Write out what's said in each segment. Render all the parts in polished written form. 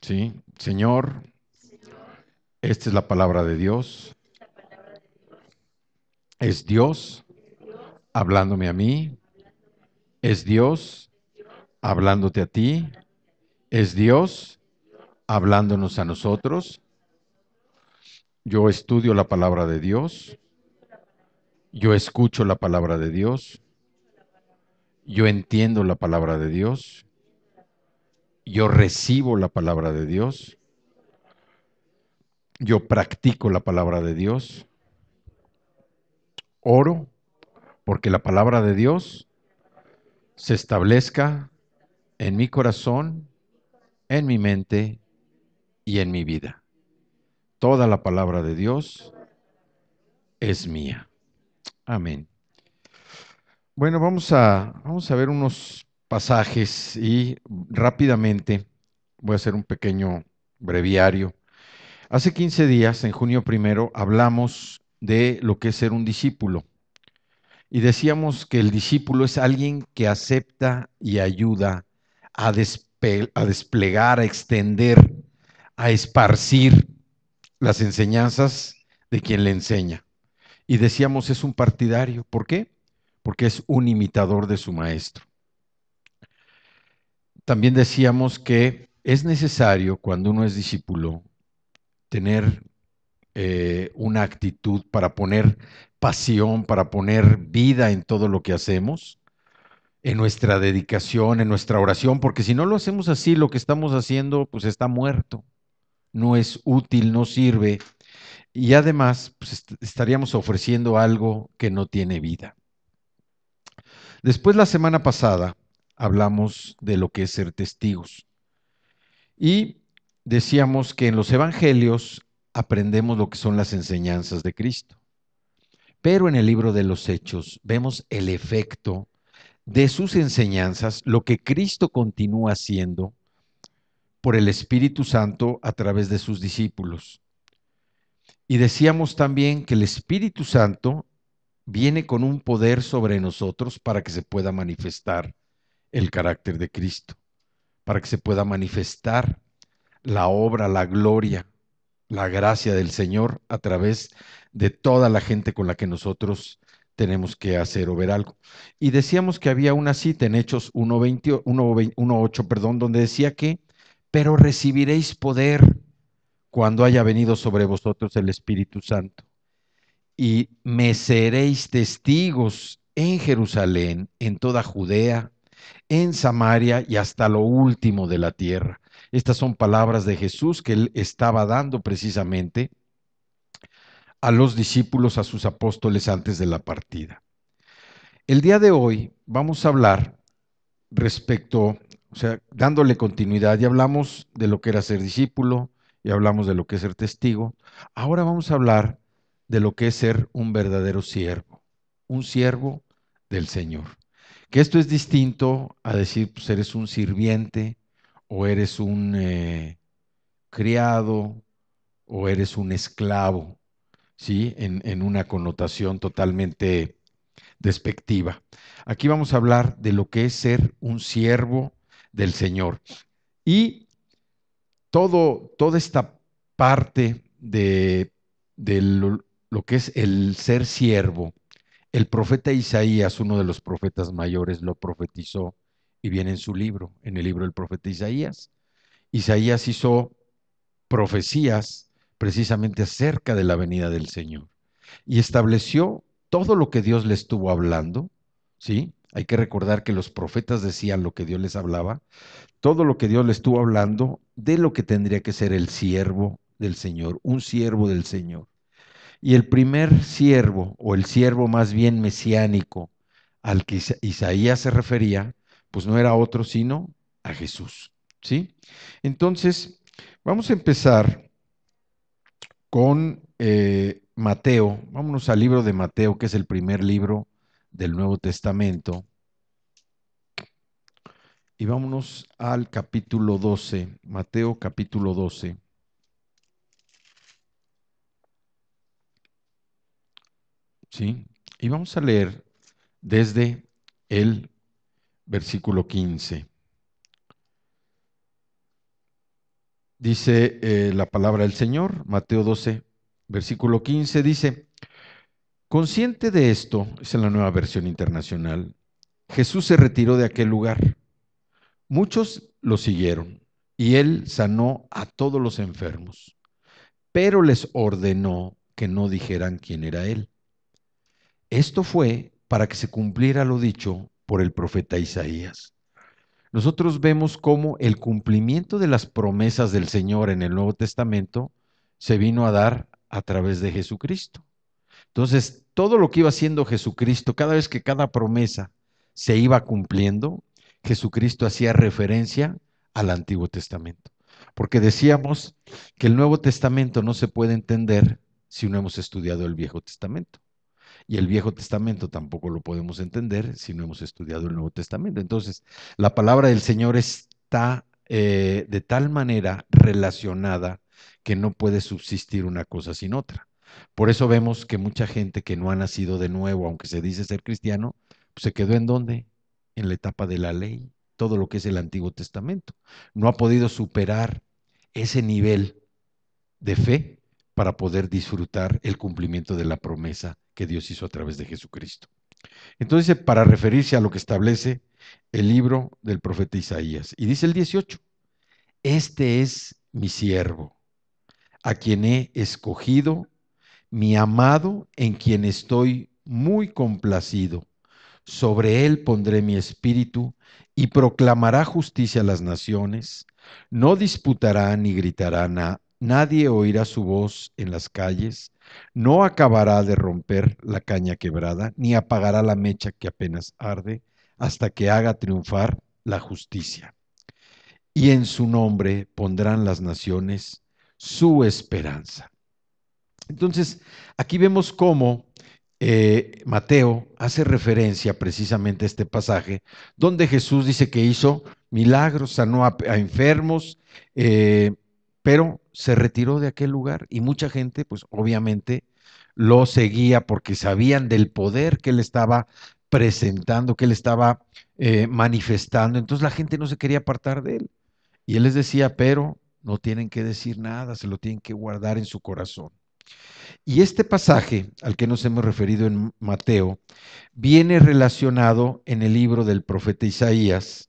Sí, Señor, esta es la palabra de Dios. Es Dios hablándome a mí. Es Dios hablándote a ti. Es Dios hablándonos a nosotros. Yo estudio la palabra de Dios. Yo escucho la palabra de Dios. Yo entiendo la palabra de Dios. Yo recibo la palabra de Dios. Yo practico la palabra de Dios. Oro porque la palabra de Dios se establezca en mi corazón, en mi mente y en mi vida. Toda la palabra de Dios es mía. Amén. Bueno, vamos a ver unos pasajes y rápidamente voy a hacer un pequeño breviario. Hace 15 días, en junio primero, hablamos de lo que es ser un discípulo. Y decíamos que el discípulo es alguien que acepta y ayuda a desplegar, a extender, a esparcir las enseñanzas de quien le enseña. Y decíamos es un partidario. ¿Por qué? Porque es un imitador de su maestro. También decíamos que es necesario cuando uno es discípulo tener una actitud para poner pasión, para poner vida en todo lo que hacemos, en nuestra dedicación, en nuestra oración, porque si no lo hacemos así, lo que estamos haciendo pues está muerto, no es útil, no sirve y además pues, estaríamos ofreciendo algo que no tiene vida. Después la semana pasada hablamos de lo que es ser testigos y decíamos que en los evangelios aprendemos lo que son las enseñanzas de Cristo, pero en el libro de los Hechos vemos el efecto de sus enseñanzas, lo que Cristo continúa haciendo por el Espíritu Santo a través de sus discípulos. Y decíamos también que el Espíritu Santo viene con un poder sobre nosotros para que se pueda manifestar el carácter de Cristo, para que se pueda manifestar la obra, la gloria, la gracia del Señor a través de toda la gente con la que nosotros tenemos que hacer o ver algo. Y decíamos que había una cita en Hechos 1:8, perdón, donde decía que, pero recibiréis poder cuando haya venido sobre vosotros el Espíritu Santo. Y me seréis testigos en Jerusalén, en toda Judea, en Samaria y hasta lo último de la tierra. Estas son palabras de Jesús que él estaba dando precisamente a los discípulos, a sus apóstoles antes de la partida. El día de hoy vamos a hablar respecto, o sea, dándole continuidad, ya hablamos de lo que era ser discípulo, ya hablamos de lo que es ser testigo, ahora vamos a hablar de lo que es ser un verdadero siervo, un siervo del Señor. Que esto es distinto a decir, pues eres un sirviente o eres un criado o eres un esclavo, ¿sí? En una connotación totalmente despectiva. Aquí vamos a hablar de lo que es ser un siervo del Señor. Y toda esta parte de lo que es el ser siervo, el profeta Isaías, uno de los profetas mayores, lo profetizó y viene en su libro, en el libro del profeta Isaías. Isaías hizo profecías precisamente acerca de la venida del Señor y estableció todo lo que Dios le estuvo hablando, ¿sí? Hay que recordar que los profetas decían lo que Dios les hablaba, todo lo que Dios le estuvo hablando de lo que tendría que ser el siervo del Señor, un siervo del Señor. Y el primer siervo, o el siervo más bien mesiánico al que Isaías se refería, pues no era otro sino a Jesús, ¿sí? Entonces, vamos a empezar con Mateo. Vámonos al libro de Mateo, que es el primer libro del Nuevo Testamento. Y vámonos al capítulo 12, Mateo capítulo 12. ¿Sí? Y vamos a leer desde el versículo 15. Dice la palabra del Señor, Mateo 12, versículo 15, dice, consciente de esto, es en la Nueva Versión Internacional, Jesús se retiró de aquel lugar. Muchos lo siguieron y él sanó a todos los enfermos, pero les ordenó que no dijeran quién era él. Esto fue para que se cumpliera lo dicho por el profeta Isaías. Nosotros vemos cómo el cumplimiento de las promesas del Señor en el Nuevo Testamento se vino a dar a través de Jesucristo. Entonces, todo lo que iba haciendo Jesucristo, cada vez que cada promesa se iba cumpliendo, Jesucristo hacía referencia al Antiguo Testamento. Porque decíamos que el Nuevo Testamento no se puede entender si no hemos estudiado el Viejo Testamento. Y el Viejo Testamento tampoco lo podemos entender si no hemos estudiado el Nuevo Testamento. Entonces, la palabra del Señor está de tal manera relacionada que no puede subsistir una cosa sin otra. Por eso vemos que mucha gente que no ha nacido de nuevo, aunque se dice ser cristiano, pues se quedó en dónde? En la etapa de la ley, todo lo que es el Antiguo Testamento. No ha podido superar ese nivel de fe para poder disfrutar el cumplimiento de la promesa que Dios hizo a través de Jesucristo. Entonces, para referirse a lo que establece el libro del profeta Isaías, y dice el 18, este es mi siervo, a quien he escogido, mi amado, en quien estoy muy complacido. Sobre él pondré mi espíritu y proclamará justicia a las naciones. No disputará ni gritará nadie oirá su voz en las calles. No acabará de romper la caña quebrada, ni apagará la mecha que apenas arde, hasta que haga triunfar la justicia. Y en su nombre pondrán las naciones su esperanza. Entonces, aquí vemos cómo Mateo hace referencia precisamente a este pasaje donde Jesús dice que hizo milagros, sanó a enfermos, pero se retiró de aquel lugar y mucha gente, pues obviamente, lo seguía porque sabían del poder que él estaba presentando, que él estaba manifestando. Entonces la gente no se quería apartar de él. Y él les decía, pero no tienen que decir nada, se lo tienen que guardar en su corazón. Y este pasaje al que nos hemos referido en Mateo viene relacionado en el libro del profeta Isaías,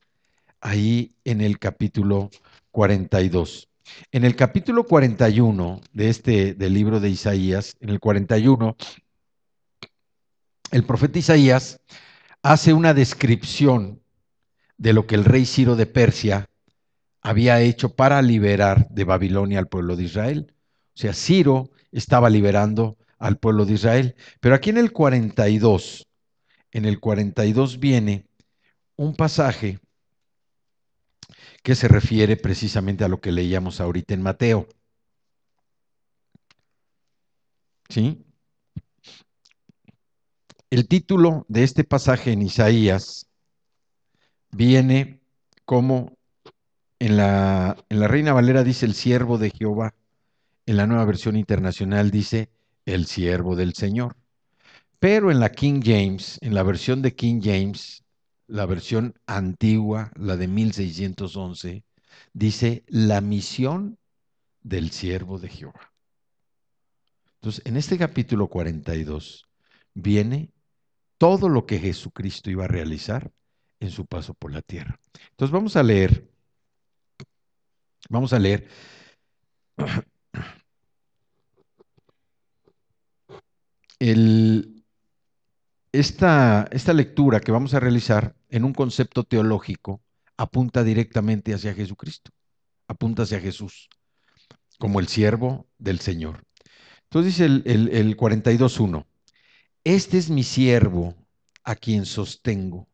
ahí en el capítulo 42. En el capítulo 41 del libro de Isaías, en el 41, el profeta Isaías hace una descripción de lo que el rey Ciro de Persia había hecho para liberar de Babilonia al pueblo de Israel. O sea, Ciro estaba liberando al pueblo de Israel. Pero aquí en el 42 viene un pasaje que se refiere precisamente a lo que leíamos ahorita en Mateo. ¿Sí? El título de este pasaje en Isaías viene como en la Reina Valera dice el siervo de Jehová, en la Nueva Versión Internacional dice el siervo del Señor. Pero en la King James, en la versión de King James, la versión antigua, la de 1611, dice la misión del siervo de Jehová. Entonces, en este capítulo 42 viene todo lo que Jesucristo iba a realizar en su paso por la tierra. Entonces, vamos a leer el, esta lectura que vamos a realizar en un concepto teológico apunta directamente hacia Jesucristo, apunta hacia Jesús como el siervo del Señor. Entonces dice el 42.1, este es mi siervo a quien sostengo,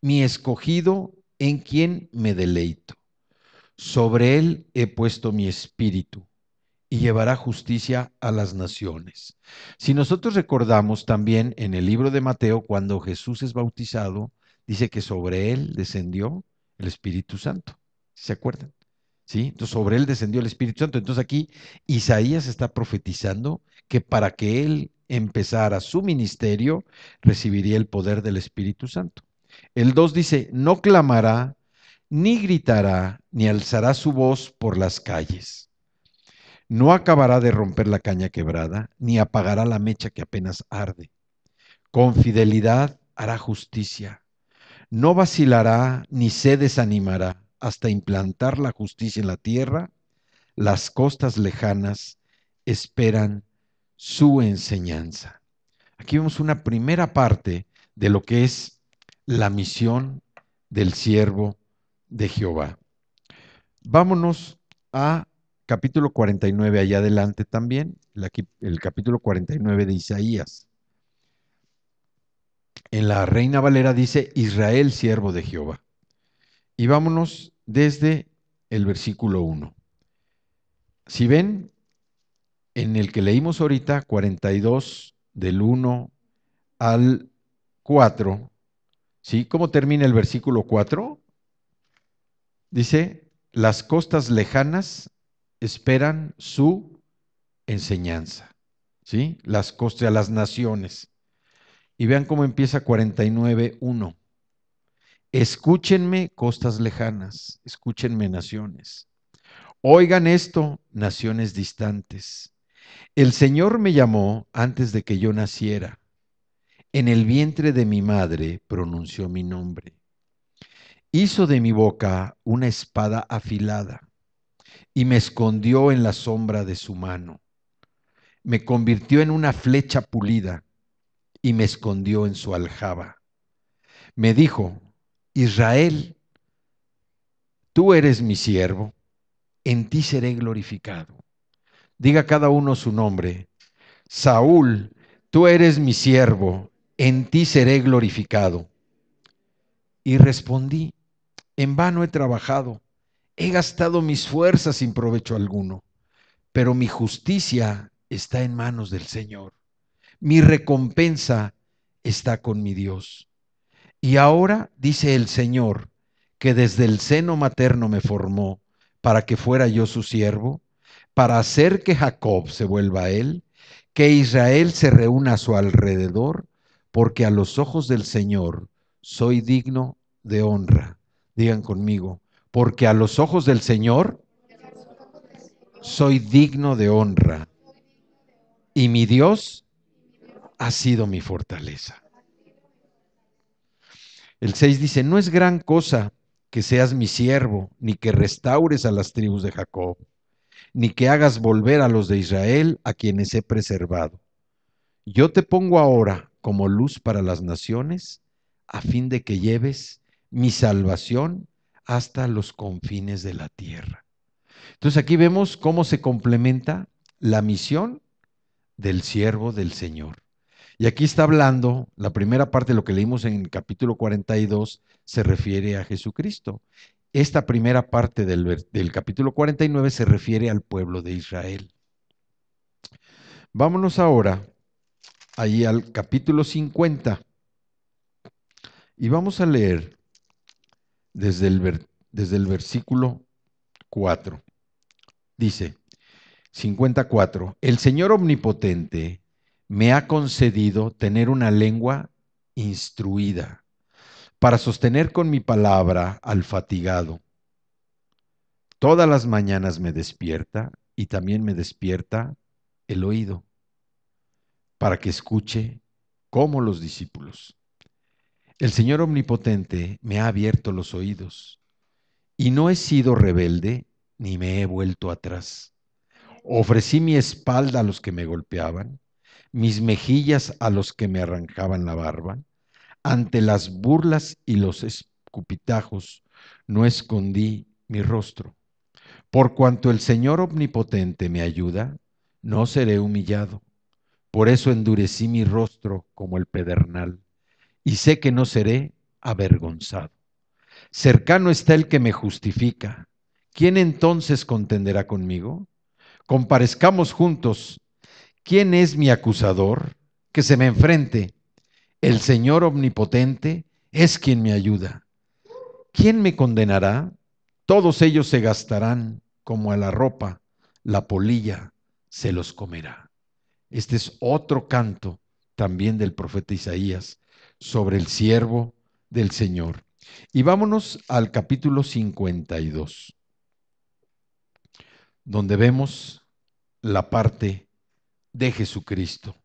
mi escogido en quien me deleito. Sobre él he puesto mi espíritu y llevará justicia a las naciones. Si nosotros recordamos también en el libro de Mateo, cuando Jesús es bautizado, dice que sobre él descendió el Espíritu Santo. ¿Se acuerdan? ¿Sí? Entonces sobre él descendió el Espíritu Santo. Entonces aquí Isaías está profetizando que para que él empezara su ministerio, recibiría el poder del Espíritu Santo. El 2 dice, no clamará ni gritará, ni alzará su voz por las calles. No acabará de romper la caña quebrada, ni apagará la mecha que apenas arde. Con fidelidad hará justicia. No vacilará ni se desanimará hasta implantar la justicia en la tierra. Las costas lejanas esperan su enseñanza. Aquí vemos una primera parte de lo que es la misión del siervo de Jehová. Vámonos a capítulo 49, allá adelante también, el capítulo 49 de Isaías. En la Reina Valera dice Israel, siervo de Jehová. Y vámonos desde el versículo 1. Si ven, en el que leímos ahorita, 42, del 1 al 4, ¿sí? ¿Cómo termina el versículo 4? Dice, las costas lejanas esperan su enseñanza, ¿sí? Las costas, las naciones. Y vean cómo empieza 49:1. Escúchenme, costas lejanas, escúchenme, naciones. Oigan esto, naciones distantes. El Señor me llamó antes de que yo naciera. En el vientre de mi madre pronunció mi nombre. Hizo de mi boca una espada afilada y me escondió en la sombra de su mano. Me convirtió en una flecha pulida y me escondió en su aljaba. Me dijo, Israel, tú eres mi siervo, en ti seré glorificado. Diga cada uno su nombre. Saúl, tú eres mi siervo, en ti seré glorificado. Y respondí, en vano he trabajado, he gastado mis fuerzas sin provecho alguno, pero mi justicia está en manos del Señor. Mi recompensa está con mi Dios. Y ahora dice el Señor, que desde el seno materno me formó para que fuera yo su siervo, para hacer que Jacob se vuelva a él, que Israel se reúna a su alrededor, porque a los ojos del Señor soy digno de honra. Digan conmigo, porque a los ojos del Señor soy digno de honra, y mi Dios ha sido mi fortaleza. El 6 dice, no es gran cosa que seas mi siervo, ni que restaures a las tribus de Jacob, ni que hagas volver a los de Israel a quienes he preservado. Yo te pongo ahora como luz para las naciones, a fin de que lleves mi salvación hasta los confines de la tierra. Entonces aquí vemos cómo se complementa la misión del siervo del Señor. Y aquí está hablando, la primera parte de lo que leímos en el capítulo 42 se refiere a Jesucristo. Esta primera parte del capítulo 49 se refiere al pueblo de Israel. Vámonos ahora ahí al capítulo 50 y vamos a leer desde el versículo 4. Dice 54, el Señor omnipotente me ha concedido tener una lengua instruida para sostener con mi palabra al fatigado. Todas las mañanas me despierta y también me despierta el oído para que escuche como los discípulos. El Señor omnipotente me ha abierto los oídos y no he sido rebelde ni me he vuelto atrás. Ofrecí mi espalda a los que me golpeaban, mis mejillas a los que me arrancaban la barba. Ante las burlas y los escupitajos no escondí mi rostro. Por cuanto el Señor omnipotente me ayuda, no seré humillado. Por eso endurecí mi rostro como el pedernal, y sé que no seré avergonzado. Cercano está el que me justifica. ¿Quién entonces contenderá conmigo? Comparezcamos juntos. ¿Quién es mi acusador? Que se me enfrente. El Señor omnipotente es quien me ayuda. ¿Quién me condenará? Todos ellos se gastarán como a la ropa, la polilla se los comerá. Este es otro canto también del profeta Isaías sobre el siervo del Señor. Y vámonos al capítulo 52, donde vemos la parte de Jesucristo.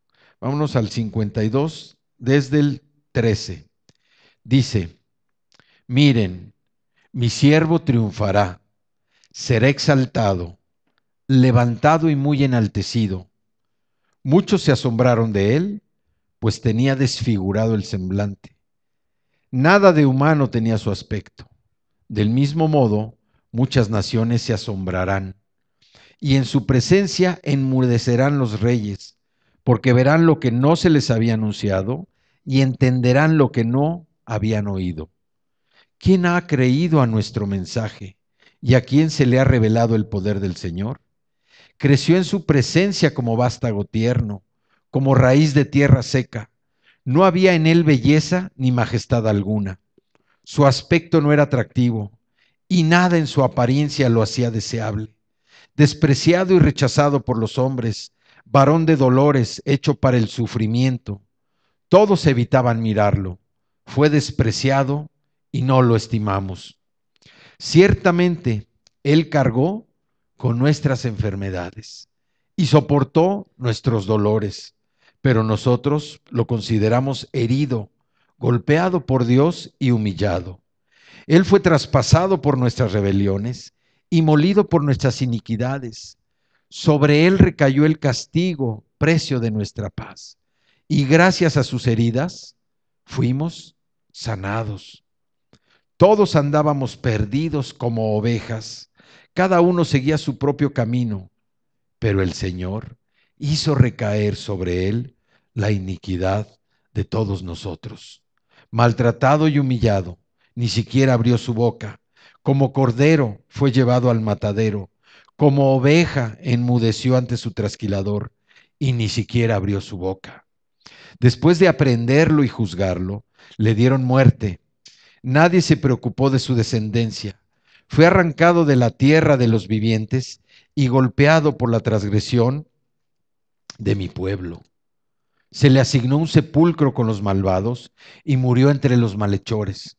Vámonos al 52 desde el 13. Dice, miren, mi siervo triunfará, será exaltado, levantado y muy enaltecido. Muchos se asombraron de él, pues tenía desfigurado el semblante. Nada de humano tenía su aspecto. Del mismo modo, muchas naciones se asombrarán, y en su presencia enmudecerán los reyes, porque verán lo que no se les había anunciado y entenderán lo que no habían oído. ¿Quién ha creído a nuestro mensaje y a quién se le ha revelado el poder del Señor? Creció en su presencia como vástago tierno, como raíz de tierra seca. No había en él belleza ni majestad alguna. Su aspecto no era atractivo y nada en su apariencia lo hacía deseable. Despreciado y rechazado por los hombres, varón de dolores, hecho para el sufrimiento. Todos evitaban mirarlo. Fue despreciado y no lo estimamos. Ciertamente, Él cargó con nuestras enfermedades y soportó nuestros dolores, pero nosotros lo consideramos herido, golpeado por Dios y humillado. Él fue traspasado por nuestras rebeliones y molido por nuestras iniquidades. Sobre Él recayó el castigo, precio de nuestra paz. Y gracias a sus heridas fuimos sanados. Todos andábamos perdidos como ovejas, cada uno seguía su propio camino, pero el Señor hizo recaer sobre él la iniquidad de todos nosotros. Maltratado y humillado, ni siquiera abrió su boca. Como cordero fue llevado al matadero, como oveja enmudeció ante su trasquilador, y ni siquiera abrió su boca. Después de aprenderlo y juzgarlo, le dieron muerte. Nadie se preocupó de su descendencia. Fue arrancado de la tierra de los vivientes y golpeado por la transgresión de mi pueblo. Se le asignó un sepulcro con los malvados y murió entre los malhechores,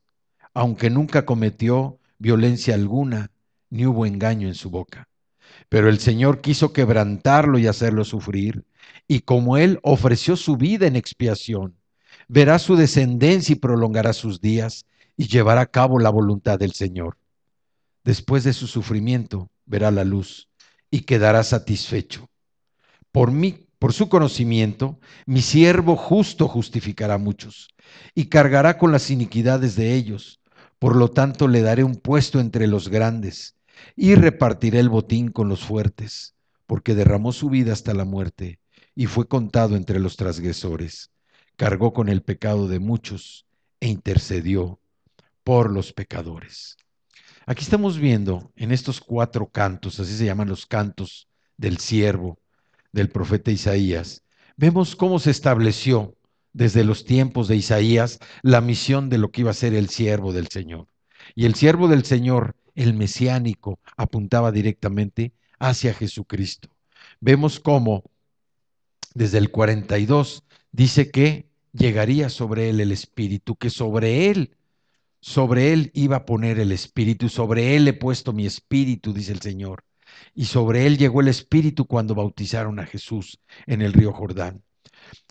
aunque nunca cometió violencia alguna, ni hubo engaño en su boca. Pero el Señor quiso quebrantarlo y hacerlo sufrir, y como él ofreció su vida en expiación, verá su descendencia y prolongará sus días y llevará a cabo la voluntad del Señor. Después de su sufrimiento verá la luz y quedará satisfecho. Por mí, por su conocimiento, mi siervo justo justificará a muchos y cargará con las iniquidades de ellos. Por lo tanto, le daré un puesto entre los grandes y repartiré el botín con los fuertes, porque derramó su vida hasta la muerte y fue contado entre los transgresores. Cargó con el pecado de muchos e intercedió por los pecadores. Aquí estamos viendo en estos 4 cantos, así se llaman los cantos del siervo del profeta Isaías, vemos cómo se estableció desde los tiempos de Isaías la misión de lo que iba a ser el siervo del Señor. Y el siervo del Señor, el mesiánico, apuntaba directamente hacia Jesucristo. Vemos cómo desde el 42 dice que llegaría sobre él el Espíritu, que sobre él iba a poner el Espíritu, sobre él he puesto mi Espíritu, dice el Señor. Y sobre él llegó el Espíritu cuando bautizaron a Jesús en el río Jordán.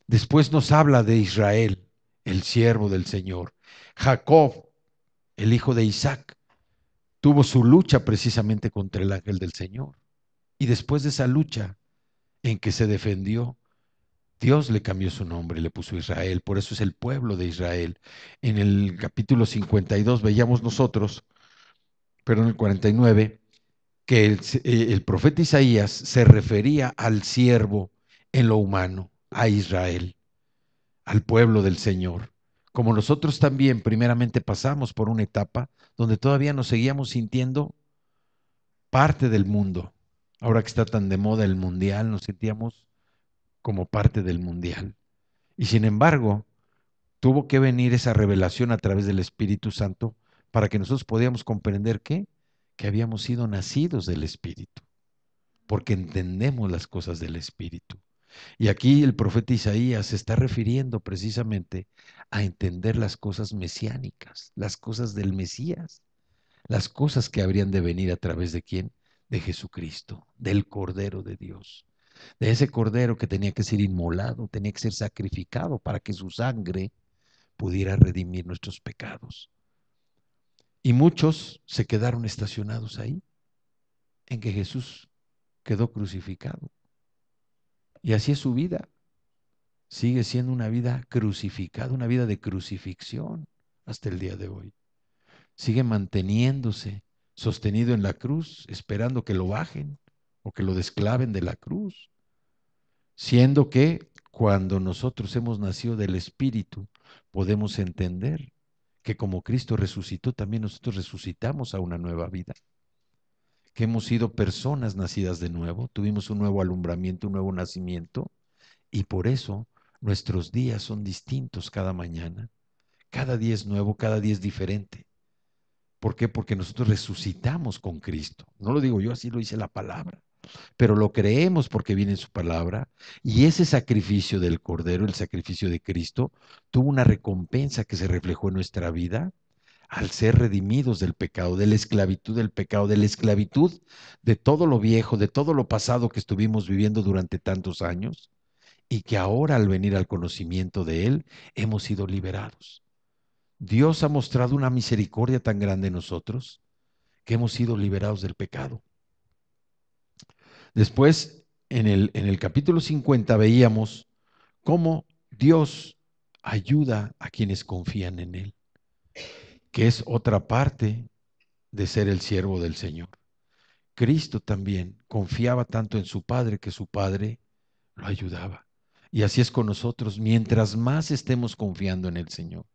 Después nos habla de Israel, el siervo del Señor. Jacob, el hijo de Isaac, tuvo su lucha precisamente contra el ángel del Señor. Y después de esa lucha en que se defendió, Dios le cambió su nombre, le puso Israel, por eso es el pueblo de Israel. En el capítulo 52 veíamos nosotros, pero en el 49, que el profeta Isaías se refería al siervo en lo humano, a Israel, al pueblo del Señor. Como nosotros también primeramente pasamos por una etapa donde todavía nos seguíamos sintiendo parte del mundo. Ahora que está tan de moda el mundial, nos sentíamos como parte del mundial. Y sin embargo, tuvo que venir esa revelación a través del Espíritu Santo para que nosotros podíamos comprender que habíamos sido nacidos del Espíritu, porque entendemos las cosas del Espíritu. Y aquí el profeta Isaías se está refiriendo precisamente a entender las cosas mesiánicas, las cosas del Mesías, las cosas que habrían de venir a través de quién, de Jesucristo, del Cordero de Dios, de ese Cordero que tenía que ser inmolado, tenía que ser sacrificado para que su sangre pudiera redimir nuestros pecados. Y muchos se quedaron estacionados ahí, en que Jesús quedó crucificado. Y así es su vida. Sigue siendo una vida crucificada, una vida de crucifixión hasta el día de hoy. Sigue manteniéndose sostenido en la cruz, esperando que lo bajen o que lo desclaven de la cruz. Siendo que cuando nosotros hemos nacido del Espíritu, podemos entender que como Cristo resucitó, también nosotros resucitamos a una nueva vida. Que hemos sido personas nacidas de nuevo, tuvimos un nuevo alumbramiento, un nuevo nacimiento, y por eso nuestros días son distintos cada mañana. Cada día es nuevo, cada día es diferente. ¿Por qué? Porque nosotros resucitamos con Cristo. No lo digo yo, así lo dice la palabra. Pero lo creemos porque viene en su palabra. Y ese sacrificio del Cordero, el sacrificio de Cristo, tuvo una recompensa que se reflejó en nuestra vida al ser redimidos del pecado, de la esclavitud del pecado, de la esclavitud de todo lo viejo, de todo lo pasado que estuvimos viviendo durante tantos años y que ahora al venir al conocimiento de Él hemos sido liberados. Dios ha mostrado una misericordia tan grande en nosotros que hemos sido liberados del pecado. Después, en el capítulo 50 veíamos cómo Dios ayuda a quienes confían en Él, que es otra parte de ser el siervo del Señor. Cristo también confiaba tanto en su Padre que su Padre lo ayudaba. Y así es con nosotros, mientras más estemos confiando en el Señor,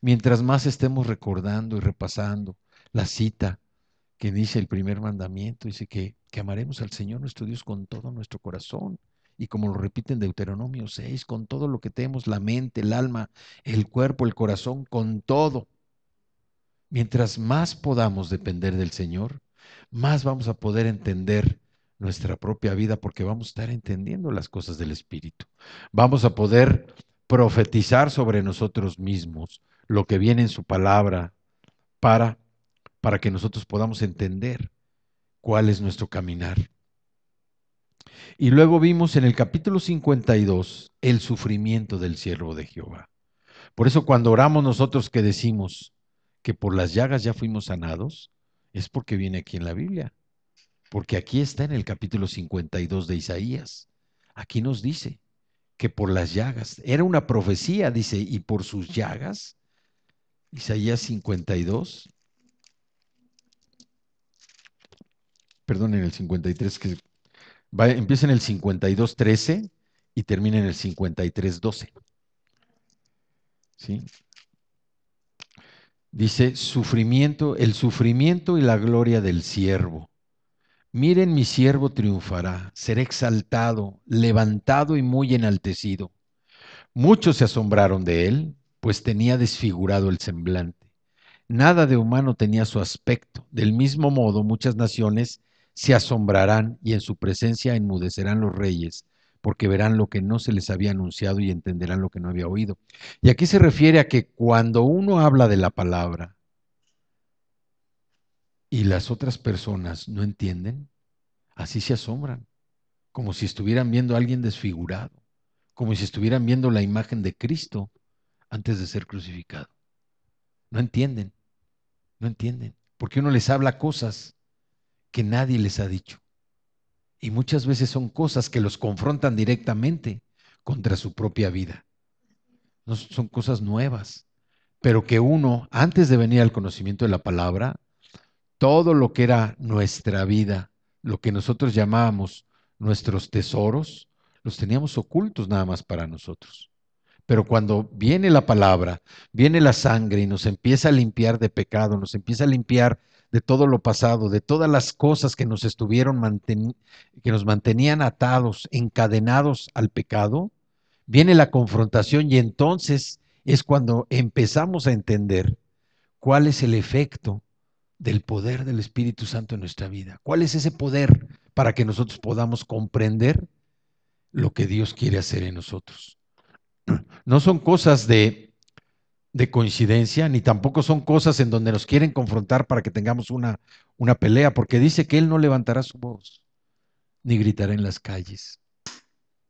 mientras más estemos recordando y repasando la cita que dice el primer mandamiento, dice que amaremos al Señor nuestro Dios con todo nuestro corazón. Y como lo repite en Deuteronomio 6, con todo lo que tenemos, la mente, el alma, el cuerpo, el corazón, con todo. Mientras más podamos depender del Señor, más vamos a poder entender nuestra propia vida porque vamos a estar entendiendo las cosas del Espíritu. Vamos a poder profetizar sobre nosotros mismos lo que viene en su palabra para, para que nosotros podamos entender cuál es nuestro caminar. Y luego vimos en el capítulo 52 el sufrimiento del siervo de Jehová. Por eso cuando oramos nosotros que decimos que por las llagas ya fuimos sanados, es porque viene aquí en la Biblia. Porque aquí está en el capítulo 52 de Isaías. Aquí nos dice que por las llagas, era una profecía, dice, y por sus llagas, Isaías 52, perdón, en el 53, que empieza en el 52:13 y termina en el 53:12. ¿Sí? Dice, sufrimiento, el sufrimiento y la gloria del siervo. Miren, mi siervo triunfará, será exaltado, levantado y muy enaltecido. Muchos se asombraron de él, pues tenía desfigurado el semblante. Nada de humano tenía su aspecto. Del mismo modo, muchas naciones se asombrarán y en su presencia enmudecerán los reyes, porque verán lo que no se les había anunciado y entenderán lo que no había oído. Y aquí se refiere a que cuando uno habla de la palabra y las otras personas no entienden, así se asombran, como si estuvieran viendo a alguien desfigurado, como si estuvieran viendo la imagen de Cristo antes de ser crucificado. No entienden, no entienden, porque uno les habla cosas que nadie les ha dicho. Y muchas veces son cosas que los confrontan directamente contra su propia vida. No son cosas nuevas, pero que uno, antes de venir al conocimiento de la palabra, todo lo que era nuestra vida, lo que nosotros llamábamos nuestros tesoros, los teníamos ocultos nada más para nosotros. Pero cuando viene la palabra, viene la sangre y nos empieza a limpiar de pecado, nos empieza a limpiar de todo lo pasado, de todas las cosas que nos que nos mantenían atados, encadenados al pecado, viene la confrontación y entonces es cuando empezamos a entender cuál es el efecto del poder del Espíritu Santo en nuestra vida. ¿Cuál es ese poder para que nosotros podamos comprender lo que Dios quiere hacer en nosotros. No son cosas de coincidencia, ni tampoco son cosas en donde nos quieren confrontar para que tengamos una pelea, porque dice que Él no levantará su voz, ni gritará en las calles,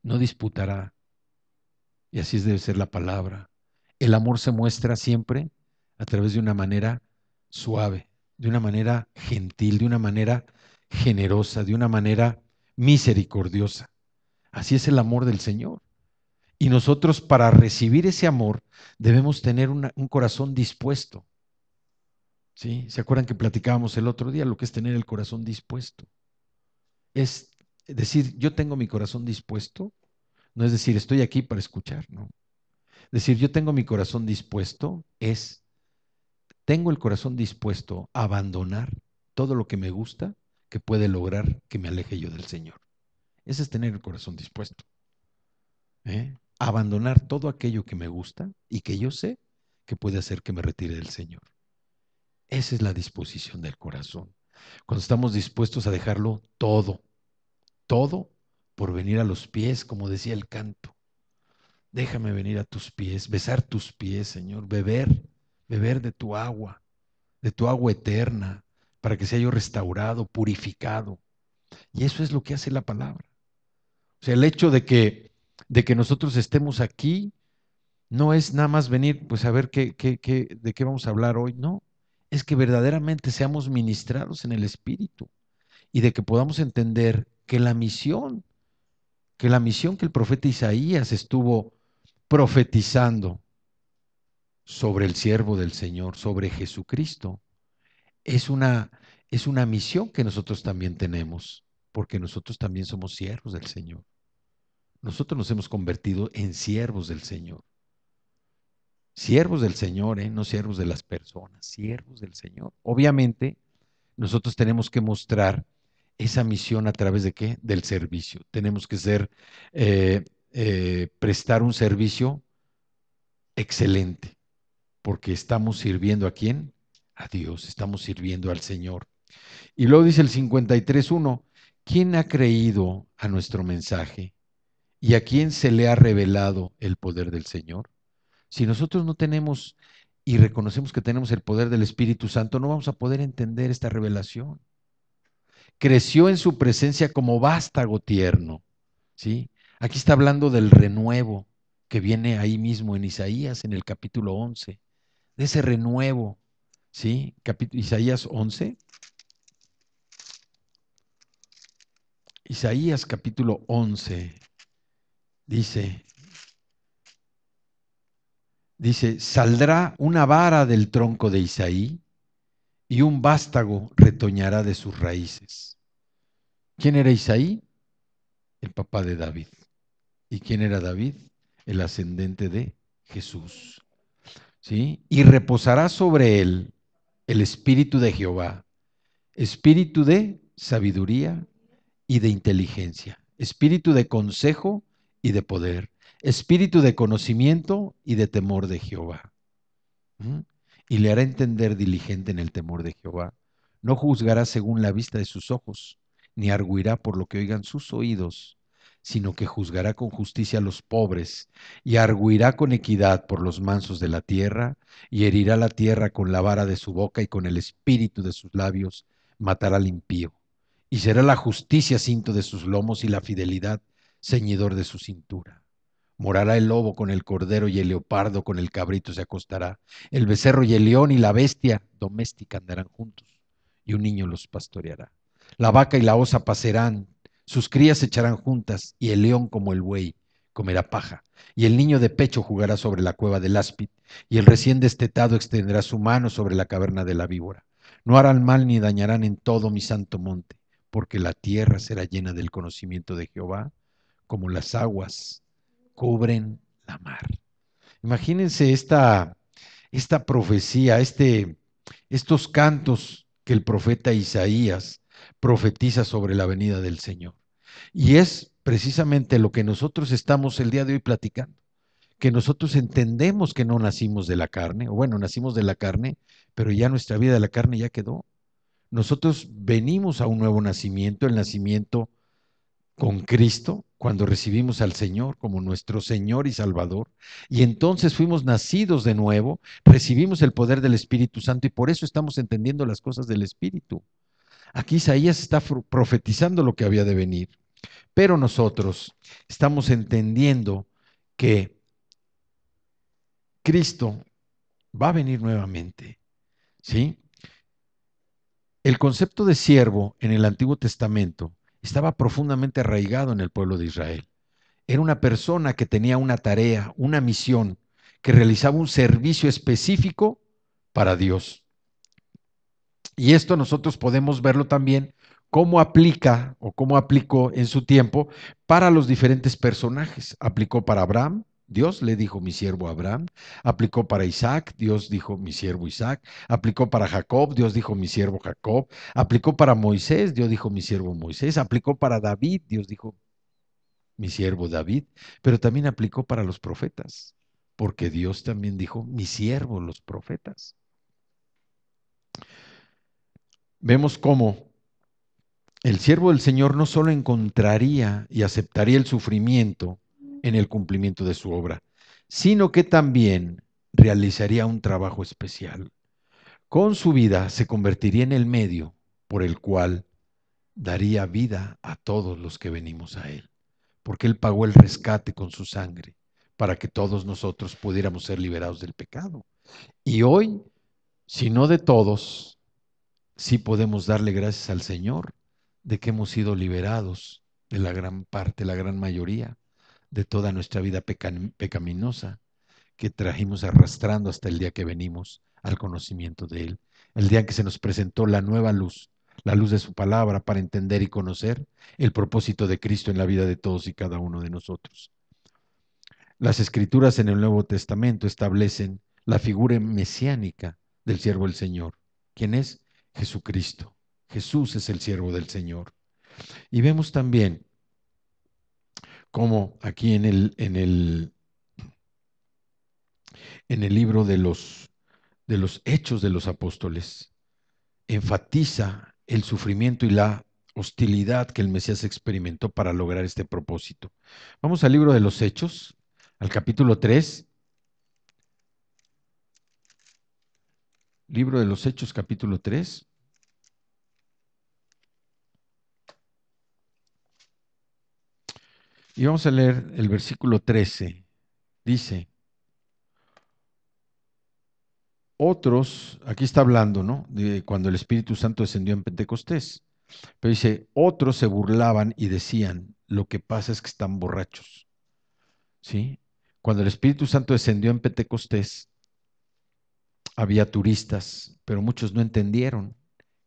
no disputará. Y así debe ser la palabra. El amor se muestra siempre a través de una manera suave, de una manera gentil, de una manera generosa, de una manera misericordiosa. Así es el amor del Señor. Y nosotros para recibir ese amor debemos tener un corazón dispuesto. ¿Sí? ¿Se acuerdan que platicábamos el otro día lo que es tener el corazón dispuesto? Es decir, yo tengo mi corazón dispuesto, no es decir, estoy aquí para escuchar, no. Decir, yo tengo mi corazón dispuesto es, tengo el corazón dispuesto a abandonar todo lo que me gusta que puede lograr que me aleje yo del Señor. Ese es tener el corazón dispuesto. Abandonar todo aquello que me gusta y que yo sé que puede hacer que me retire del Señor. Esa es la disposición del corazón. Cuando estamos dispuestos a dejarlo todo, todo por venir a los pies, como decía el canto. Déjame venir a tus pies, besar tus pies, Señor, beber de tu agua eterna, para que sea yo restaurado, purificado. Y eso es lo que hace la palabra. O sea, el hecho de que nosotros estemos aquí no es nada más venir, pues a ver de qué vamos a hablar hoy, no. Es que verdaderamente seamos ministrados en el Espíritu y de que podamos entender que la misión que el profeta Isaías estuvo profetizando sobre el siervo del Señor, sobre Jesucristo, es una, es una misión que nosotros también tenemos, porque nosotros también somos siervos del Señor. Nosotros nos hemos convertido en siervos del Señor. Siervos del Señor, no siervos de las personas, siervos del Señor. Obviamente, nosotros tenemos que mostrar esa misión a través de qué? Del servicio. Tenemos que prestar un servicio excelente, porque estamos sirviendo ¿a quién? A Dios, estamos sirviendo al Señor. Y luego dice el 53:1, ¿quién ha creído a nuestro mensaje y a quién se le ha revelado el poder del Señor? Si nosotros no tenemos y reconocemos que tenemos el poder del Espíritu Santo, no vamos a poder entender esta revelación. Creció en su presencia como vástago tierno, ¿sí? Aquí está hablando del renuevo que viene ahí mismo en Isaías, en el capítulo 11, de ese renuevo, ¿sí? Isaías 11, Isaías capítulo 11, dice, saldrá una vara del tronco de Isaí y un vástago retoñará de sus raíces. ¿Quién era Isaí? El papá de David. ¿Y quién era David? El ascendente de Jesús. ¿Sí? Y reposará sobre él el espíritu de Jehová, espíritu de sabiduría y de inteligencia, espíritu de consejo y de poder, espíritu de conocimiento y de temor de Jehová. Y le hará entender diligente en el temor de Jehová. No juzgará según la vista de sus ojos, ni arguirá por lo que oigan sus oídos, sino que juzgará con justicia a los pobres, y arguirá con equidad por los mansos de la tierra, y herirá la tierra con la vara de su boca, y con el espíritu de sus labios matará al impío. Y será la justicia cinto de sus lomos, y la fidelidad ceñidor de su cintura. Morará el lobo con el cordero y el leopardo con el cabrito se acostará. El becerro y el león y la bestia doméstica andarán juntos y un niño los pastoreará. La vaca y la osa pasarán, sus crías se echarán juntas y el león como el buey comerá paja. Y el niño de pecho jugará sobre la cueva del áspid y el recién destetado extenderá su mano sobre la caverna de la víbora. No harán mal ni dañarán en todo mi santo monte, porque la tierra será llena del conocimiento de Jehová, como las aguas cubren la mar. Imagínense esta profecía, estos cantos que el profeta Isaías profetiza sobre la venida del Señor. Y es precisamente lo que nosotros estamos el día de hoy platicando, que nosotros entendemos que no nacimos de la carne, o bueno, nacimos de la carne, pero ya nuestra vida de la carne ya quedó. Nosotros venimos a un nuevo nacimiento, el nacimiento con Cristo cuando recibimos al Señor como nuestro Señor y Salvador, y entonces fuimos nacidos de nuevo, recibimos el poder del Espíritu Santo y por eso estamos entendiendo las cosas del Espíritu. Aquí Isaías está profetizando lo que había de venir, pero nosotros estamos entendiendo que Cristo va a venir nuevamente, ¿sí? El concepto de siervo en el Antiguo Testamento estaba profundamente arraigado en el pueblo de Israel. Era una persona que tenía una tarea, una misión, que realizaba un servicio específico para Dios. Y esto nosotros podemos verlo también cómo aplica o cómo aplicó en su tiempo para los diferentes personajes. Aplicó para Abraham, Dios le dijo mi siervo Abraham. Aplicó para Isaac, Dios dijo mi siervo Isaac. Aplicó para Jacob, Dios dijo mi siervo Jacob. Aplicó para Moisés, Dios dijo mi siervo Moisés. Aplicó para David, Dios dijo mi siervo David, pero también aplicó para los profetas, porque Dios también dijo, mi siervo los profetas. Vemos cómo el siervo del Señor no solo encontraría y aceptaría el sufrimiento en el cumplimiento de su obra, sino que también realizaría un trabajo especial. Con su vida se convertiría en el medio por el cual daría vida a todos los que venimos a Él, porque Él pagó el rescate con su sangre para que todos nosotros pudiéramos ser liberados del pecado. Y hoy, si no de todos, sí podemos darle gracias al Señor de que hemos sido liberados de la gran parte, la gran mayoría de toda nuestra vida pecaminosa que trajimos arrastrando hasta el día que venimos al conocimiento de Él, el día en que se nos presentó la luz de su palabra para entender y conocer el propósito de Cristo en la vida de todos y cada uno de nosotros. Las escrituras en el Nuevo Testamento establecen la figura mesiánica del siervo del Señor. ¿Quién es? Jesucristo. Jesús es el siervo del Señor. Y vemos también cómo aquí en el libro de los Hechos de los Apóstoles enfatiza el sufrimiento y la hostilidad que el Mesías experimentó para lograr este propósito. Vamos al libro de los Hechos, al capítulo 3. Libro de los Hechos, capítulo 3. Y vamos a leer el versículo 13. Dice, otros, aquí está hablando, ¿no? De cuando el Espíritu Santo descendió en Pentecostés. Pero dice, otros se burlaban y decían, lo que pasa es que están borrachos. ¿Sí? Cuando el Espíritu Santo descendió en Pentecostés, había turistas, pero muchos no entendieron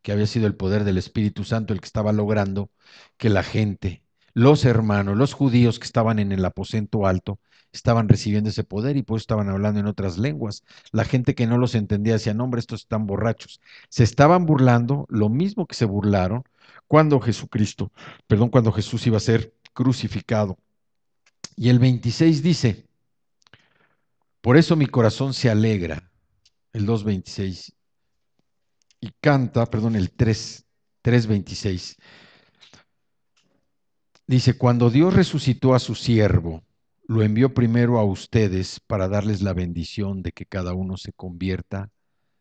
que había sido el poder del Espíritu Santo el que estaba logrando que la gente, los hermanos, los judíos que estaban en el aposento alto, estaban recibiendo ese poder y pues estaban hablando en otras lenguas. La gente que no los entendía decía, no, hombre, estos están borrachos. Se estaban burlando, lo mismo que se burlaron cuando cuando Jesús iba a ser crucificado. Y el 26 dice, por eso mi corazón se alegra, el 2:26, y canta, perdón, el 3:26. Dice, cuando Dios resucitó a su siervo, lo envió primero a ustedes para darles la bendición de que cada uno se convierta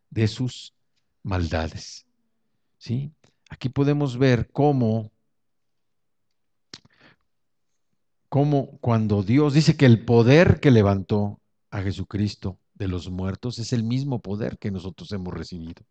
de sus maldades. ¿Sí? Aquí podemos ver cómo cuando Dios dice que el poder que levantó a Jesucristo de los muertos es el mismo poder que nosotros hemos recibido.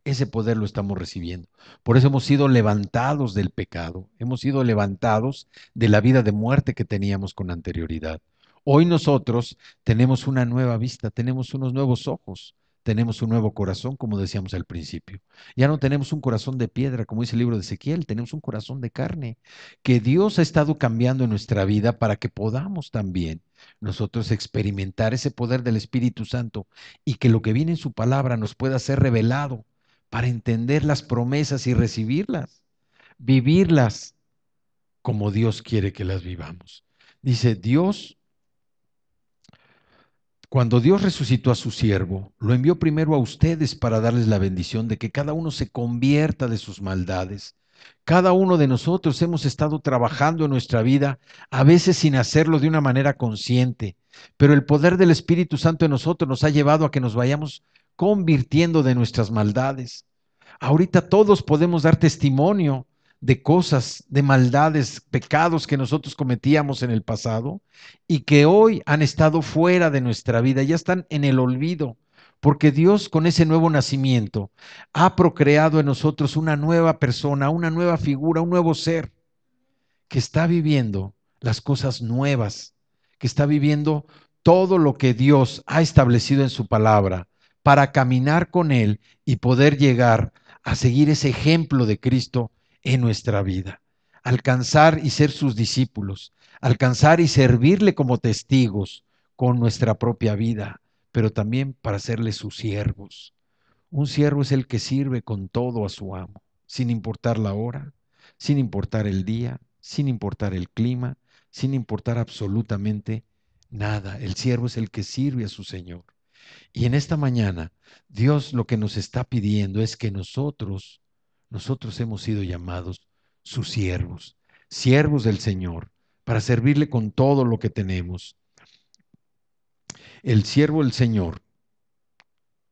Ese poder lo estamos recibiendo. Por eso hemos sido levantados del pecado, hemos sido levantados de la vida de muerte que teníamos con anterioridad. Hoy nosotros tenemos una nueva vista, tenemos unos nuevos ojos, tenemos un nuevo corazón, como decíamos al principio. Ya no tenemos un corazón de piedra, como dice el libro de Ezequiel, tenemos un corazón de carne, que Dios ha estado cambiando en nuestra vida para que podamos también nosotros experimentar ese poder del Espíritu Santo y que lo que viene en su palabra nos pueda ser revelado para entender las promesas y recibirlas, vivirlas como Dios quiere que las vivamos. Dice Dios, cuando Dios resucitó a su siervo, lo envió primero a ustedes para darles la bendición de que cada uno se convierta de sus maldades. Cada uno de nosotros hemos estado trabajando en nuestra vida, a veces sin hacerlo de una manera consciente, pero el poder del Espíritu Santo en nosotros nos ha llevado a que nos vayamos convirtiendo de nuestras maldades. Ahorita todos podemos dar testimonio de cosas, de maldades, pecados que nosotros cometíamos en el pasado y que hoy han estado fuera de nuestra vida, ya están en el olvido, porque Dios con ese nuevo nacimiento ha procreado en nosotros una nueva persona, una nueva figura, un nuevo ser que está viviendo las cosas nuevas, que está viviendo todo lo que Dios ha establecido en su palabra para caminar con Él y poder llegar a seguir ese ejemplo de Cristo en nuestra vida, alcanzar y ser sus discípulos, alcanzar y servirle como testigos con nuestra propia vida, pero también para serle sus siervos. Un siervo es el que sirve con todo a su amo, sin importar la hora, sin importar el día, sin importar el clima, sin importar absolutamente nada. El siervo es el que sirve a su Señor. Y en esta mañana, Dios lo que nos está pidiendo es que nosotros hemos sido llamados sus siervos, siervos del Señor, para servirle con todo lo que tenemos. El siervo del Señor,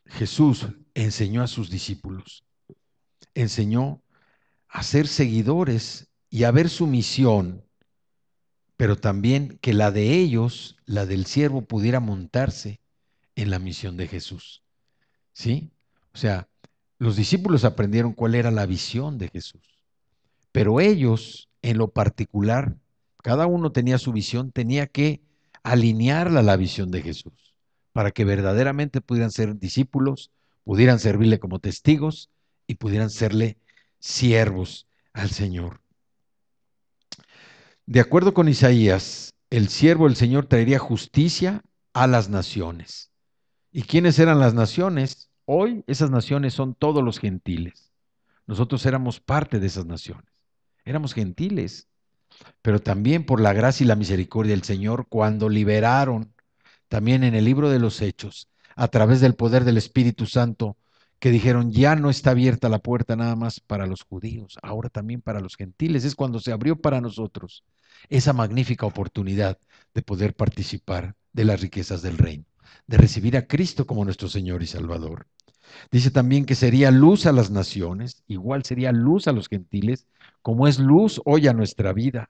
Jesús, enseñó a sus discípulos, enseñó a ser seguidores y a ver su misión, pero también que la de ellos, la del siervo, pudiera montarse en la misión de Jesús. ¿Sí? O sea, los discípulos aprendieron cuál era la visión de Jesús, pero ellos, en lo particular, cada uno tenía su visión, tenía que alinearla a la visión de Jesús, para que verdaderamente pudieran ser discípulos, pudieran servirle como testigos y pudieran serle siervos al Señor. De acuerdo con Isaías, el siervo del Señor traería justicia a las naciones. ¿Y quiénes eran las naciones? Hoy esas naciones son todos los gentiles. Nosotros éramos parte de esas naciones. Éramos gentiles, pero también por la gracia y la misericordia del Señor, cuando liberaron, también en el libro de los Hechos, a través del poder del Espíritu Santo, que dijeron, ya no está abierta la puerta nada más para los judíos, ahora también para los gentiles. Es cuando se abrió para nosotros esa magnífica oportunidad de poder participar de las riquezas del reino, de recibir a Cristo como nuestro Señor y Salvador. Dice también que sería luz a las naciones, igual sería luz a los gentiles, como es luz hoy a nuestra vida.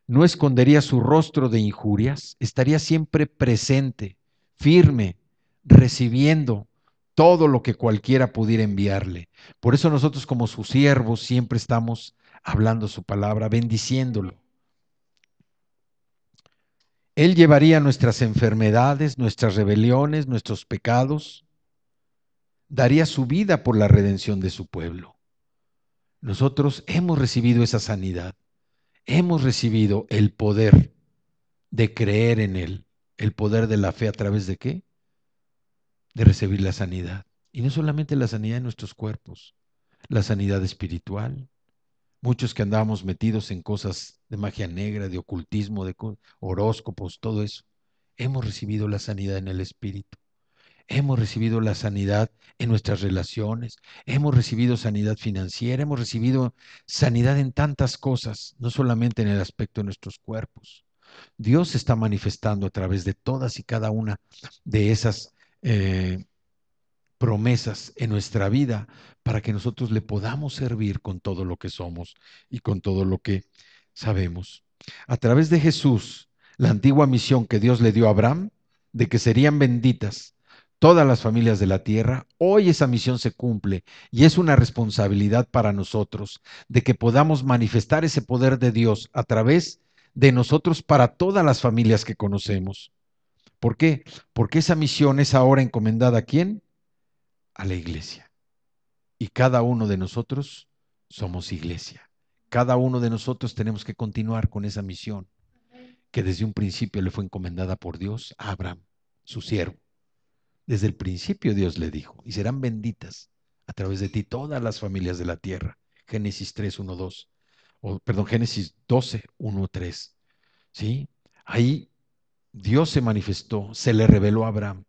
No escondería su rostro de injurias, estaría siempre presente, firme, recibiendo todo lo que cualquiera pudiera enviarle. Por eso nosotros como sus siervos siempre estamos hablando su palabra, bendiciéndolo. Él llevaría nuestras enfermedades, nuestras rebeliones, nuestros pecados, daría su vida por la redención de su pueblo. Nosotros hemos recibido esa sanidad, hemos recibido el poder de creer en Él, el poder de la fe a través de ¿qué? De recibir la sanidad. Y no solamente la sanidad de nuestros cuerpos, la sanidad espiritual. Muchos que andábamos metidos en cosas de magia negra, de ocultismo, de horóscopos, todo eso. Hemos recibido la sanidad en el espíritu. Hemos recibido la sanidad en nuestras relaciones, hemos recibido sanidad financiera, hemos recibido sanidad en tantas cosas, no solamente en el aspecto de nuestros cuerpos. Dios se está manifestando a través de todas y cada una de esas promesas en nuestra vida para que nosotros le podamos servir con todo lo que somos y con todo lo que sabemos. A través de Jesús, la antigua misión que Dios le dio a Abraham, de que serían benditas todas las familias de la tierra, hoy esa misión se cumple y es una responsabilidad para nosotros de que podamos manifestar ese poder de Dios a través de nosotros para todas las familias que conocemos. ¿Por qué? Porque esa misión es ahora encomendada ¿a quién? A la iglesia. Y cada uno de nosotros somos iglesia. Cada uno de nosotros tenemos que continuar con esa misión que desde un principio le fue encomendada por Dios a Abraham, su siervo. Desde el principio Dios le dijo, y serán benditas a través de ti todas las familias de la tierra. Génesis 3, 1, 2. Génesis 12, 1, 3. ¿Sí? Ahí Dios se manifestó, se le reveló a Abraham.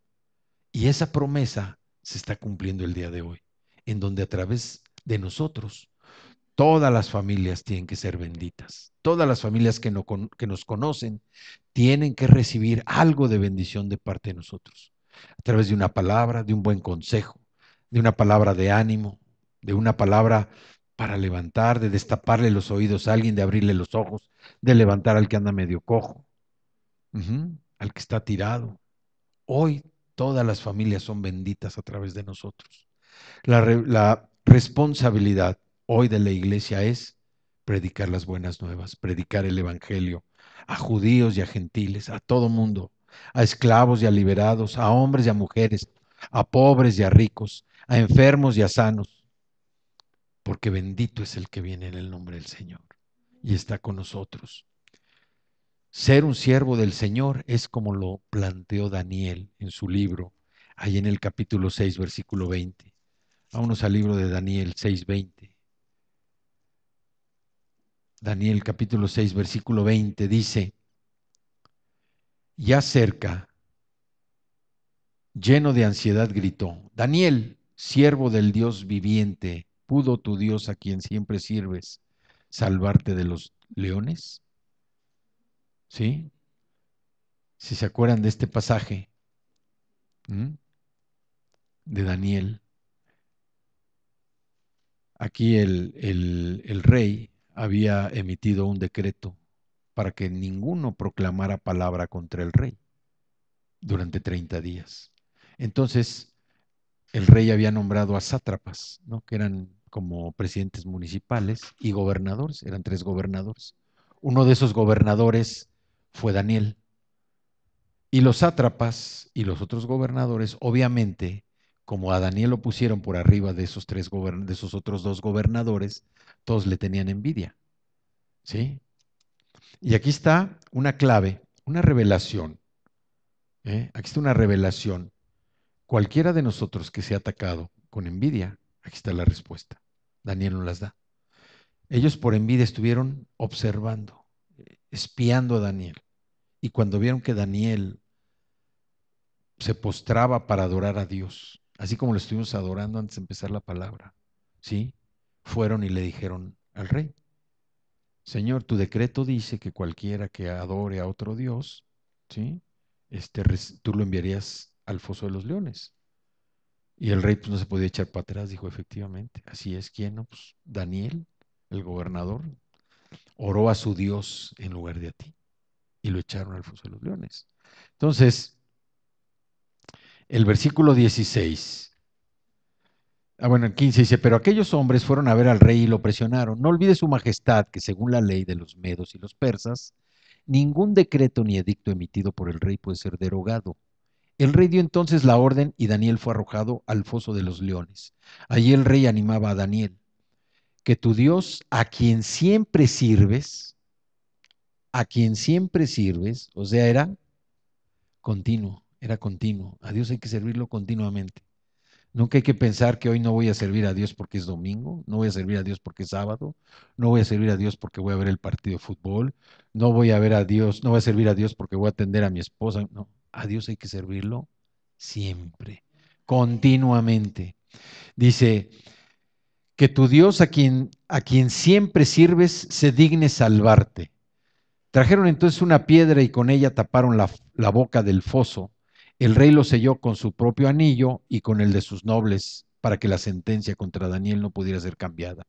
Y esa promesa se está cumpliendo el día de hoy, en donde a través de nosotros Todas las familias tienen que ser benditas. Todas las familias que nos conocen tienen que recibir algo de bendición de parte de nosotros. A través de una palabra, de un buen consejo, de una palabra de ánimo, de una palabra para levantar, de destaparle los oídos a alguien, de abrirle los ojos, de levantar al que anda medio cojo, al que está tirado. Hoy todas las familias son benditas a través de nosotros. La responsabilidad hoy de la iglesia es predicar las buenas nuevas, predicar el evangelio a judíos y a gentiles, a todo mundo, a esclavos y a liberados, a hombres y a mujeres, a pobres y a ricos, a enfermos y a sanos, porque bendito es el que viene en el nombre del Señor y está con nosotros. Ser un siervo del Señor es como lo planteó Daniel en su libro, ahí en el capítulo 6, versículo 20. Vámonos al libro de Daniel 6:20. Daniel capítulo 6, versículo 20 dice, ya cerca, lleno de ansiedad, gritó, Daniel, siervo del Dios viviente, ¿pudo tu Dios a quien siempre sirves salvarte de los leones? ¿Sí? Si se acuerdan de este pasaje de Daniel, aquí el rey había emitido un decreto para que ninguno proclamara palabra contra el rey durante 30 días. Entonces, el rey había nombrado a sátrapas, ¿no? Que eran como presidentes municipales y gobernadores, eran 3 gobernadores. Uno de esos gobernadores fue Daniel. Y los sátrapas y los otros gobernadores, obviamente, como a Daniel lo pusieron por arriba de esos de esos otros 2 gobernadores, todos le tenían envidia, ¿sí? Y aquí está una clave, una revelación, ¿eh? Aquí está una revelación. Cualquiera de nosotros que sea atacado con envidia, aquí está la respuesta. Daniel nos las da. Ellos por envidia estuvieron observando, espiando a Daniel. Y cuando vieron que Daniel se postraba para adorar a Dios, así como lo estuvimos adorando antes de empezar la palabra, ¿sí? Fueron y le dijeron al rey, Señor, tu decreto dice que cualquiera que adore a otro Dios, ¿sí? Tú lo enviarías al foso de los leones. Y el rey pues no se podía echar para atrás, dijo efectivamente, así es. ¿Quién no? Pues Daniel, el gobernador, oró a su Dios en lugar de a ti y lo echaron al foso de los leones. Entonces, el versículo 16, bueno, el 15 dice, pero aquellos hombres fueron a ver al rey y lo presionaron. No olvide su majestad que según la ley de los medos y los persas, ningún decreto ni edicto emitido por el rey puede ser derogado. El rey dio entonces la orden y Daniel fue arrojado al foso de los leones. Allí el rey animaba a Daniel, que tu Dios, a quien siempre sirves, o sea, era continuo. A Dios hay que servirlo continuamente. Nunca hay que pensar que hoy no voy a servir a Dios porque es domingo, no voy a servir a Dios porque es sábado, no voy a servir a Dios porque voy a ver el partido de fútbol, no voy a ver a Dios, no voy a servir a Dios porque voy a atender a mi esposa. No, a Dios hay que servirlo siempre, continuamente. Dice, que tu Dios a quien siempre sirves se digne salvarte. Trajeron entonces una piedra y con ella taparon la boca del foso. El rey lo selló con su propio anillo y con el de sus nobles para que la sentencia contra Daniel no pudiera ser cambiada.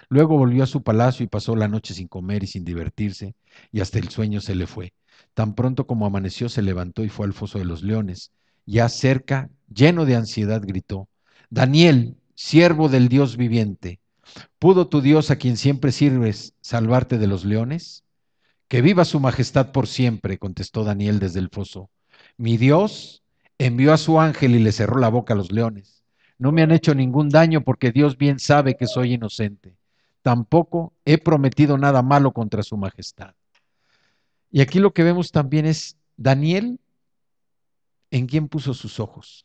Luego volvió a su palacio y pasó la noche sin comer y sin divertirse, y hasta el sueño se le fue. Tan pronto como amaneció se levantó y fue al foso de los leones. Ya cerca, lleno de ansiedad, gritó, Daniel, siervo del Dios viviente, ¿pudo tu Dios a quien siempre sirves salvarte de los leones? Que viva su majestad por siempre, contestó Daniel desde el foso. Mi Dios envió a su ángel y le cerró la boca a los leones. No me han hecho ningún daño porque Dios bien sabe que soy inocente. Tampoco he prometido nada malo contra su majestad. Y aquí lo que vemos también es Daniel, ¿en quién puso sus ojos?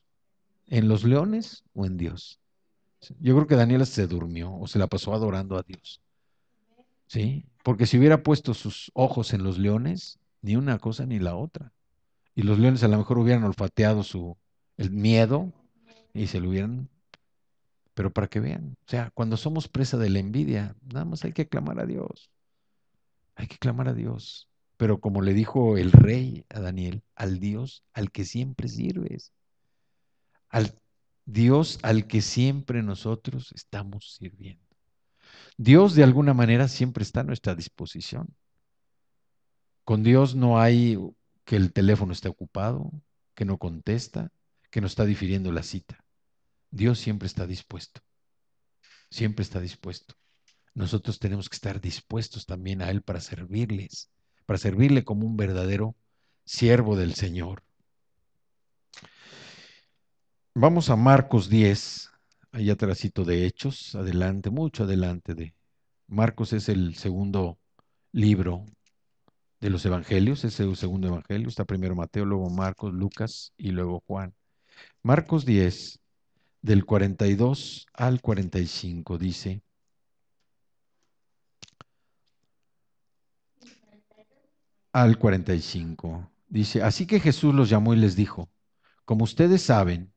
¿En los leones o en Dios? Yo creo que Daniel se durmió o se la pasó adorando a Dios. ¿Sí? Porque si hubiera puesto sus ojos en los leones, ni una cosa ni la otra. Y los leones a lo mejor hubieran olfateado el miedo y se lo hubieran Pero para que vean, o sea, cuando somos presa de la envidia, nada más hay que clamar a Dios, hay que clamar a Dios. Pero como le dijo el rey a Daniel, al Dios al que siempre sirves, al Dios al que siempre nosotros estamos sirviendo. Dios de alguna manera siempre está a nuestra disposición. Con Dios no hay que el teléfono esté ocupado, que no contesta, que no está difiriendo la cita. Dios siempre está dispuesto, siempre está dispuesto. Nosotros tenemos que estar dispuestos también a Él para servirle como un verdadero siervo del Señor. Vamos a Marcos 10, allá atrásito de Hechos, adelante, mucho adelante de Marcos es el segundo libro de los evangelios, es el segundo evangelio, está primero Mateo, luego Marcos, Lucas y luego Juan. Marcos 10, del 42 al 45, dice, al 45, dice, así que Jesús los llamó y les dijo, como ustedes saben,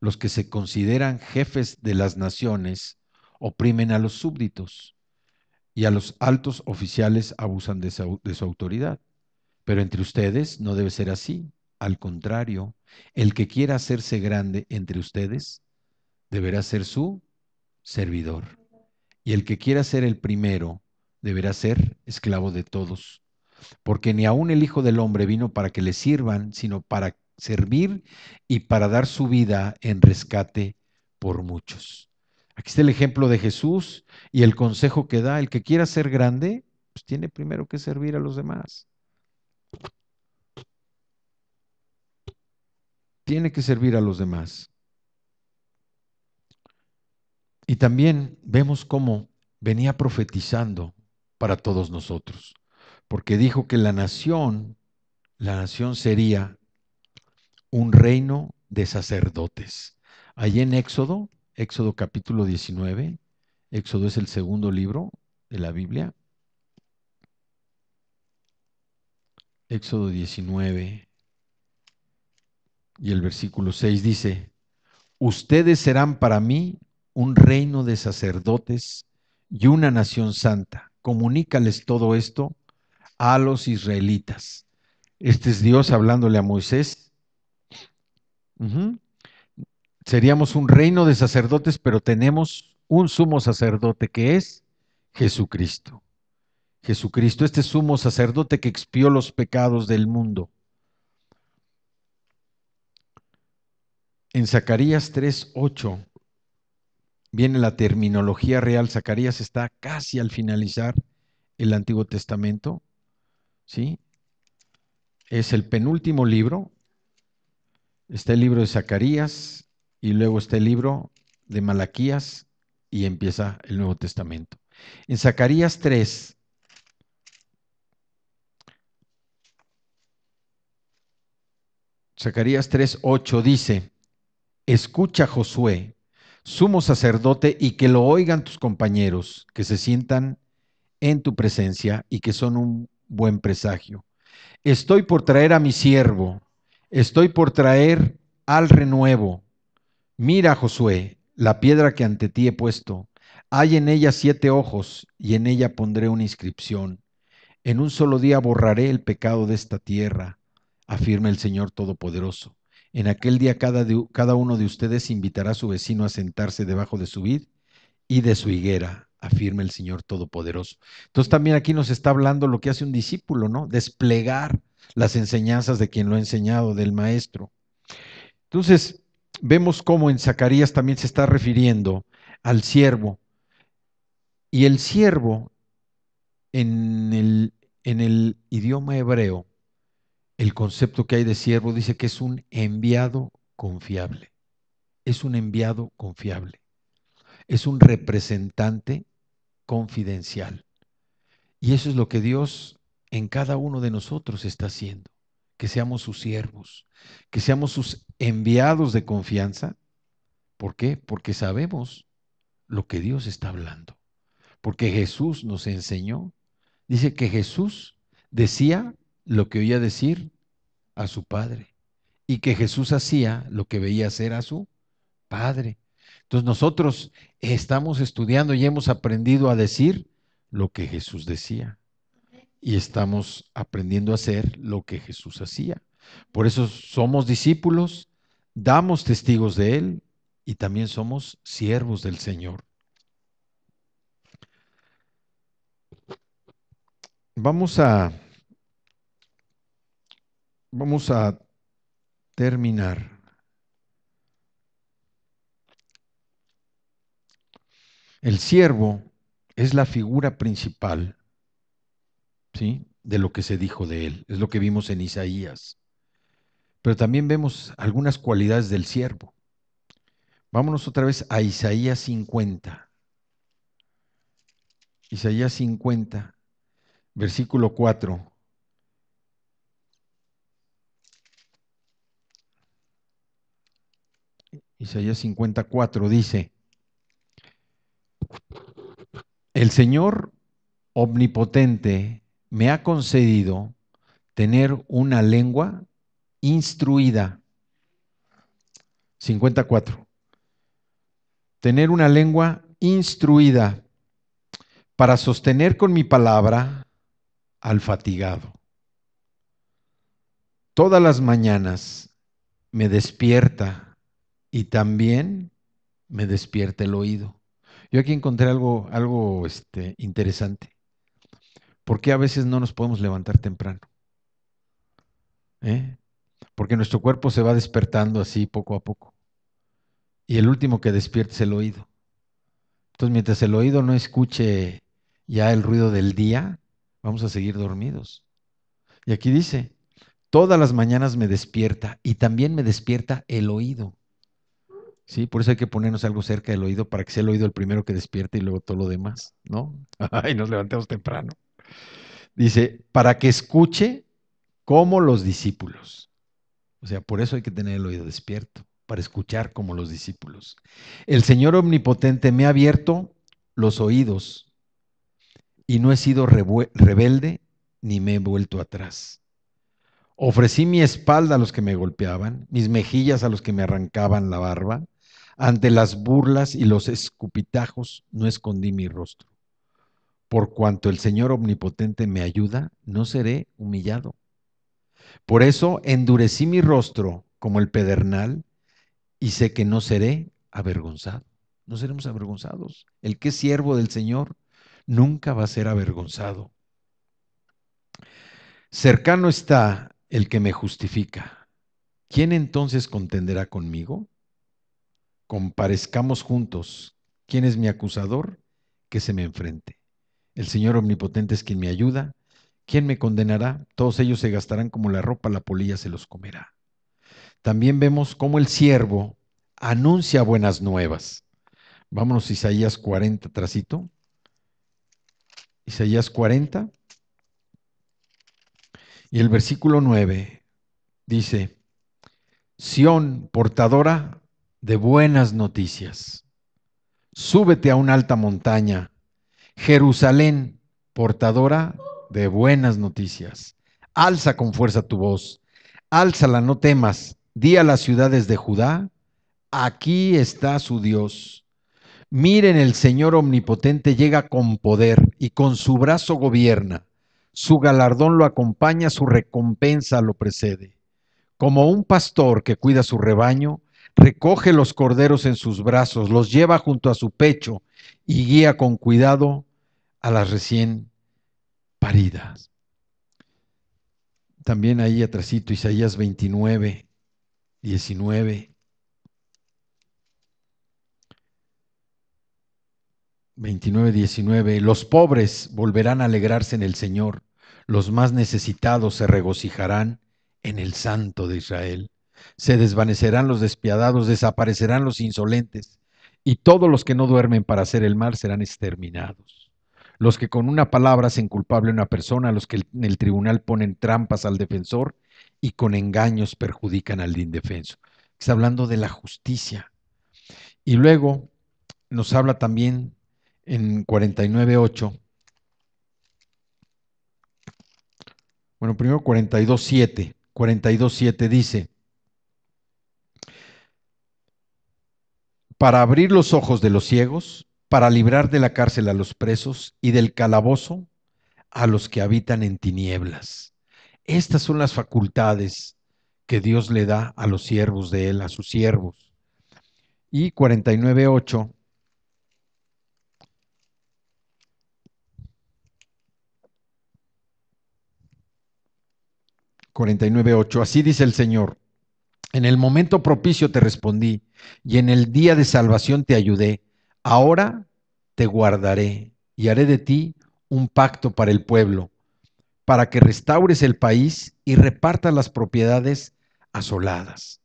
los que se consideran jefes de las naciones oprimen a los súbditos y a los altos oficiales abusan de su autoridad. Pero entre ustedes no debe ser así. Al contrario, el que quiera hacerse grande entre ustedes deberá ser su servidor. Y el que quiera ser el primero deberá ser esclavo de todos. Porque ni aun el Hijo del Hombre vino para que le sirvan, sino para servir y para dar su vida en rescate por muchos. Aquí está el ejemplo de Jesús y el consejo que da. El que quiera ser grande, pues tiene primero que servir a los demás. Tiene que servir a los demás. Y también vemos cómo venía profetizando para todos nosotros, porque dijo que la nación sería un reino de sacerdotes. Allí en Éxodo, Éxodo capítulo 19, Éxodo es el segundo libro de la Biblia. Éxodo 19 y el versículo 6 dice, ustedes serán para mí un reino de sacerdotes y una nación santa. Comunícales todo esto a los israelitas. Este es Dios hablándole a Moisés. Uh-huh. Seríamos un reino de sacerdotes, pero tenemos un sumo sacerdote que es Jesucristo. Jesucristo, este sumo sacerdote que expió los pecados del mundo. En Zacarías 3:8 viene la terminología real. Zacarías está casi al finalizar el Antiguo Testamento, ¿sí? Es el penúltimo libro. Está el libro de Zacarías y luego está el libro de Malaquías y empieza el Nuevo Testamento. En Zacarías 3, Zacarías 3:8 dice, escucha Josué, sumo sacerdote, y que lo oigan tus compañeros, que se sientan en tu presencia y que son un buen presagio. Estoy por traer a mi siervo, estoy por traer al renuevo. Mira, Josué, la piedra que ante ti he puesto, hay en ella 7 ojos y en ella pondré una inscripción. En un solo día borraré el pecado de esta tierra, afirma el Señor Todopoderoso. En aquel día cada uno de ustedes invitará a su vecino a sentarse debajo de su vid y de su higuera, afirma el Señor Todopoderoso. Entonces también aquí nos está hablando lo que hace un discípulo, ¿no? Desplegar las enseñanzas de quien lo ha enseñado, del maestro. Entonces, vemos cómo en Zacarías también se está refiriendo al siervo. Y el siervo en el idioma hebreo, el concepto que hay de siervo dice que es un enviado confiable. Es un enviado confiable. Es un representante confidencial. Y eso es lo que Dios en cada uno de nosotros está haciendo. Que seamos sus siervos, que seamos sus enviados de confianza. ¿Por qué? Porque sabemos lo que Dios está hablando. Porque Jesús nos enseñó. Dice que Jesús decía lo que oía decir a su Padre y que Jesús hacía lo que veía hacer a su Padre. Entonces nosotros estamos estudiando y hemos aprendido a decir lo que Jesús decía y estamos aprendiendo a hacer lo que Jesús hacía. Por eso somos discípulos, damos testigos de Él y también somos siervos del Señor. Vamos a, vamos a terminar. El siervo es la figura principal, ¿sí?, de lo que se dijo de él. Es lo que vimos en Isaías. Pero también vemos algunas cualidades del siervo. Vámonos otra vez a Isaías 50. Isaías 50, versículo 4. Isaías 54 dice: el Señor omnipotente me ha concedido tener una lengua instruida. 54. Tener una lengua instruida para sostener con mi palabra al fatigado. Todas las mañanas me despierta y también me despierta el oído. Yo aquí encontré algo interesante. ¿Por qué a veces no nos podemos levantar temprano? ¿Eh? Porque nuestro cuerpo se va despertando así poco a poco. Y el último que despierta es el oído. Entonces, mientras el oído no escuche ya el ruido del día, vamos a seguir dormidos. Y aquí dice: todas las mañanas me despierta y también me despierta el oído. Sí, por eso hay que ponernos algo cerca del oído para que sea el oído el primero que despierte y luego todo lo demás, ¿no? Y nos levantemos temprano. Dice, para que escuche como los discípulos. O sea, por eso hay que tener el oído despierto, para escuchar como los discípulos. El Señor omnipotente me ha abierto los oídos y no he sido rebelde ni me he vuelto atrás. Ofrecí mi espalda a los que me golpeaban, mis mejillas a los que me arrancaban la barba. Ante las burlas y los escupitajos no escondí mi rostro. Por cuanto el Señor omnipotente me ayuda, no seré humillado. Por eso endurecí mi rostro como el pedernal y sé que no seré avergonzado. No seremos avergonzados. El que es siervo del Señor nunca va a ser avergonzado. Cercano está el que me justifica. ¿Quién entonces contenderá conmigo? Comparezcamos juntos. ¿Quién es mi acusador? Que se me enfrente. El Señor omnipotente es quien me ayuda. ¿Quién me condenará? Todos ellos se gastarán como la ropa, la polilla se los comerá. También vemos cómo el siervo anuncia buenas nuevas. Vámonos a Isaías 40, tracito. Isaías 40 y el versículo 9 dice: Sión, portadora de buenas noticias, súbete a una alta montaña. Jerusalén, portadora de buenas noticias, alza con fuerza tu voz, álzala, no temas, di a las ciudades de Judá, aquí está su Dios. Miren, el Señor omnipotente llega con poder y con su brazo gobierna. Su galardón lo acompaña, su recompensa lo precede. Como un pastor que cuida su rebaño, recoge los corderos en sus brazos, los lleva junto a su pecho y guía con cuidado a las recién paridas. También ahí atrásito, Isaías 29, 19. 29, 19. Los pobres volverán a alegrarse en el Señor, los más necesitados se regocijarán en el Santo de Israel. Se desvanecerán los despiadados, desaparecerán los insolentes, y todos los que no duermen para hacer el mal serán exterminados. Los que con una palabra hacen culpable a una persona, los que en el tribunal ponen trampas al defensor y con engaños perjudican al indefenso. Está hablando de la justicia. Y luego nos habla también en 49.8. Bueno, primero 42.7. 42.7 dice: para abrir los ojos de los ciegos, para librar de la cárcel a los presos y del calabozo a los que habitan en tinieblas. Estas son las facultades que Dios le da a los siervos de Él, a sus siervos. Y 49:8. 49:8. Así dice el Señor: en el momento propicio te respondí y en el día de salvación te ayudé. Ahora te guardaré y haré de ti un pacto para el pueblo, para que restaures el país y repartas las propiedades asoladas.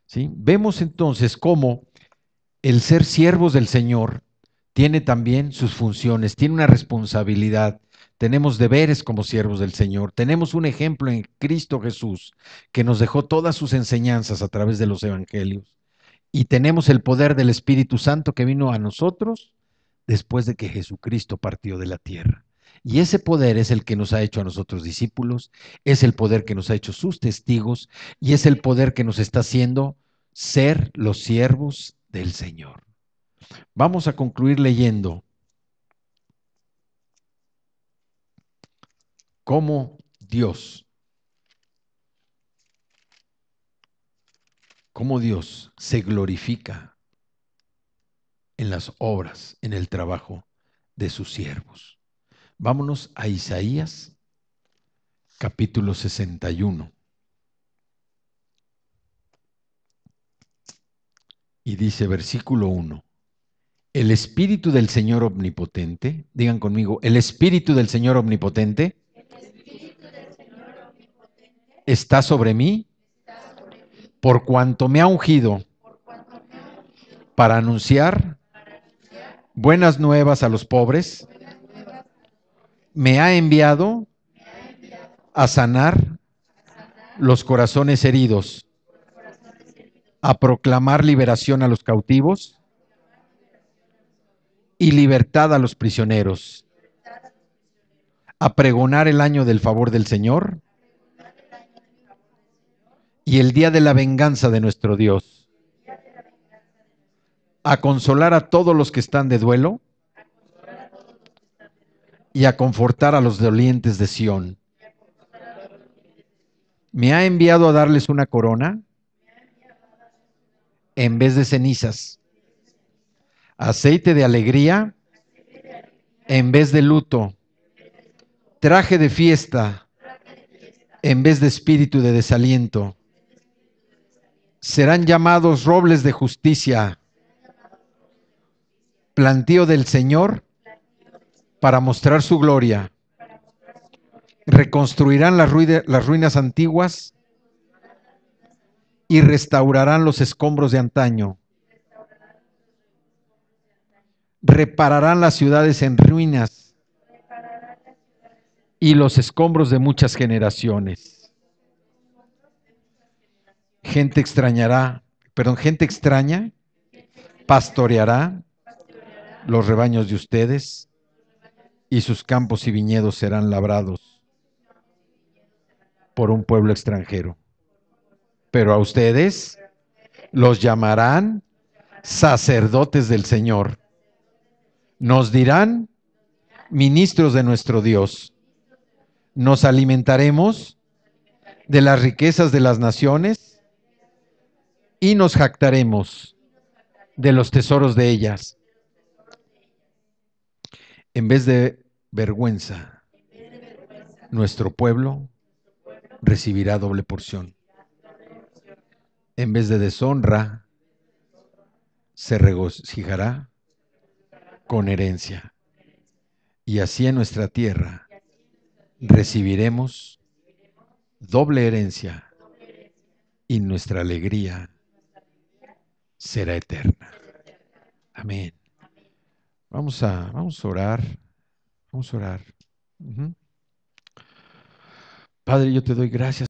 ¿Sí? Vemos entonces cómo el ser siervos del Señor tiene también sus funciones, tiene una responsabilidad. Tenemos deberes como siervos del Señor. Tenemos un ejemplo en Cristo Jesús que nos dejó todas sus enseñanzas a través de los evangelios. Y tenemos el poder del Espíritu Santo que vino a nosotros después de que Jesucristo partió de la tierra. Y ese poder es el que nos ha hecho a nosotros discípulos, es el poder que nos ha hecho sus testigos y es el poder que nos está haciendo ser los siervos del Señor. Vamos a concluir leyendo cómo Dios se glorifica en las obras, en el trabajo de sus siervos. Vámonos a Isaías, capítulo 61. Y dice versículo 1. El Espíritu del Señor Omnipotente, digan conmigo, el Espíritu del Señor Omnipotente está sobre mí, por cuanto me ha ungido para anunciar buenas nuevas a los pobres, me ha enviado a sanar los corazones heridos, a proclamar liberación a los cautivos y libertad a los prisioneros, a pregonar el año del favor del Señor y el día de la venganza de nuestro Dios, a consolar a todos los que están de duelo y a confortar a los dolientes de Sión. Me ha enviado a darles una corona en vez de cenizas, aceite de alegría en vez de luto, traje de fiesta en vez de espíritu de desaliento. Serán llamados robles de justicia, plantío del Señor para mostrar su gloria. Reconstruirán las ruinas antiguas y restaurarán los escombros de antaño. Repararán las ciudades en ruinas y los escombros de muchas generaciones. Gente extraña pastoreará los rebaños de ustedes y sus campos y viñedos serán labrados por un pueblo extranjero. Pero a ustedes los llamarán sacerdotes del Señor. Nos dirán ministros de nuestro Dios. Nos alimentaremos de las riquezas de las naciones y nos jactaremos de los tesoros de ellas. En vez de vergüenza, nuestro pueblo recibirá doble porción. En vez de deshonra, se regocijará con herencia. Y así en nuestra tierra recibiremos doble herencia y nuestra alegría será eterna. Amén. Vamos a orar. Vamos a orar. Padre, yo te doy gracias.